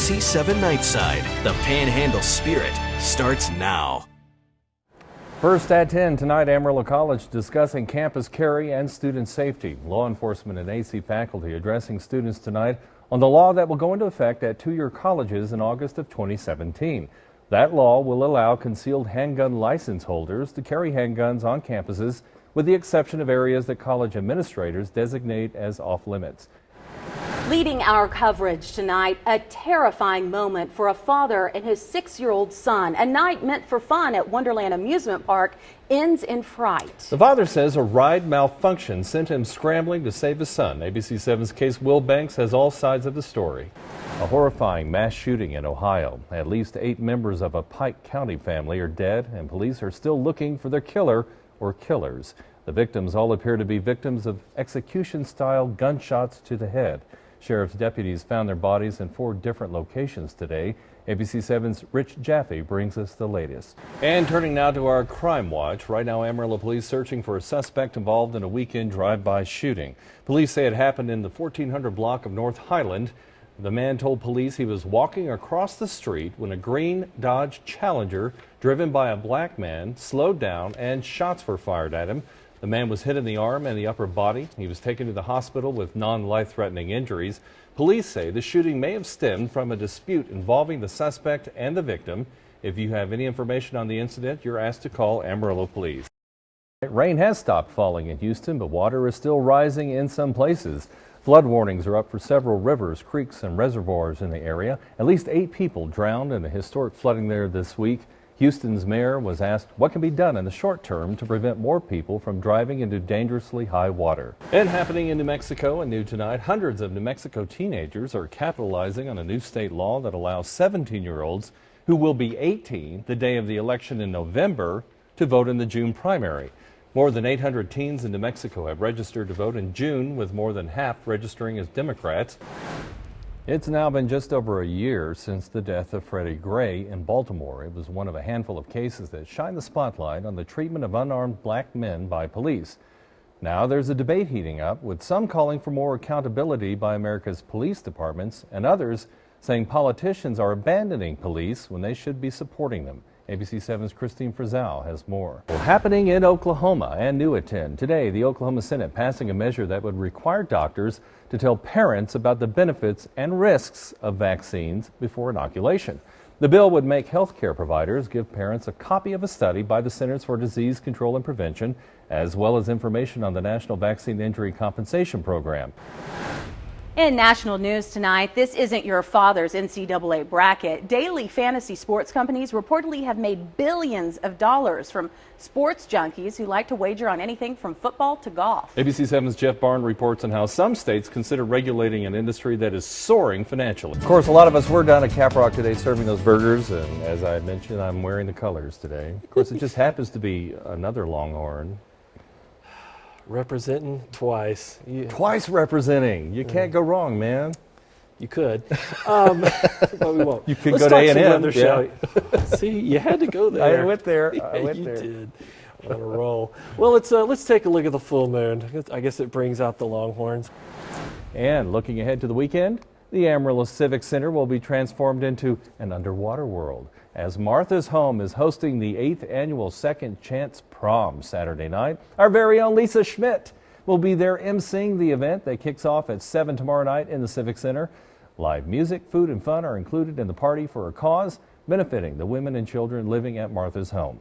KVII Nightside. The Panhandle Spirit starts now. First at 10 tonight, Amarillo College discussing campus carry and student safety. Law enforcement and AC faculty addressing students tonight on the law that will go into effect at two-year colleges in August of 2017. That law will allow concealed handgun license holders to carry handguns on campuses, with the exception of areas that college administrators designate as off-limits. Leading our coverage tonight, a terrifying moment for a father and his 6-year-old son. A night meant for fun at Wonderland Amusement Park ends in fright. The father says a ride malfunction sent him scrambling to save his son. ABC 7's Case Will Banks has all sides of the story. A horrifying mass shooting in Ohio. At least 8 members of a Pike County family are dead, and police are still looking for their killer or killers. The victims all appear to be victims of execution-style gunshots to the head. Sheriff's deputies found their bodies in 4 different locations today. ABC 7's Rich Jaffe brings us the latest. And turning now to our crime watch. Right now, Amarillo police searching for a suspect involved in a weekend drive-by shooting. Police say it happened in the 1400 block of North Highland. The man told police he was walking across the street when a green Dodge Challenger driven by a black man slowed down and shots were fired at him. The man was hit in the arm and the upper body. He was taken to the hospital with non-life-threatening injuries. Police say the shooting may have stemmed from a dispute involving the suspect and the victim. If you have any information on the incident, you're asked to call Amarillo Police. Rain has stopped falling in Houston, but water is still rising in some places. Flood warnings are up for several rivers, creeks, and reservoirs in the area. At least 8 people drowned in the historic flooding there this week. Houston's mayor was asked what can be done in the short term to prevent more people from driving into dangerously high water. And happening in New Mexico and new tonight, hundreds of New Mexico teenagers are capitalizing on a new state law that allows 17-year-olds who will be 18 the day of the election in November to vote in the June primary. More than 800 teens in New Mexico have registered to vote in June, with more than half registering as Democrats. It's now been just over a year since the death of Freddie Gray in Baltimore. It was one of a handful of cases that shine the spotlight on the treatment of unarmed black men by police. Now there's a debate heating up, with some calling for more accountability by America's police departments and others saying politicians are abandoning police when they should be supporting them. ABC 7's Christine Frizzell has more. Well, happening in Oklahoma and new at 10. Today, the Oklahoma Senate passing a measure that would require doctors to tell parents about the benefits and risks of vaccines before inoculation. The bill would make health care providers give parents a copy of a study by the Centers for Disease Control and Prevention, as well as information on the National Vaccine Injury Compensation Program. In national news tonight, this isn't your father's NCAA bracket. Daily fantasy sports companies reportedly have made billions of dollars from sports junkies who like to wager on anything from football to golf. ABC 7's Jeff Barn reports on how some states consider regulating an industry that is soaring financially. Of course, a lot of us were down at Caprock today serving those burgers, and as I mentioned, I'm wearing the colors today. Of course, it just happens to be another Longhorn. Representing twice. Twice representing. You can't go wrong, man. You could, but we won't. You could go to A&M. Yeah. See, you had to go there. I went there. I went you there. Did. On a roll. Well, let's take a look at the full moon. I guess it brings out the Longhorns. And looking ahead to the weekend, the Amarillo Civic Center will be transformed into an underwater world, as Martha's Home is hosting the 8th annual Second Chance Prom Saturday night. Our very own Lisa Schmidt will be there emceeing the event that kicks off at 7 tomorrow night in the Civic Center. Live music, food, and fun are included in the party for a cause benefiting the women and children living at Martha's Home.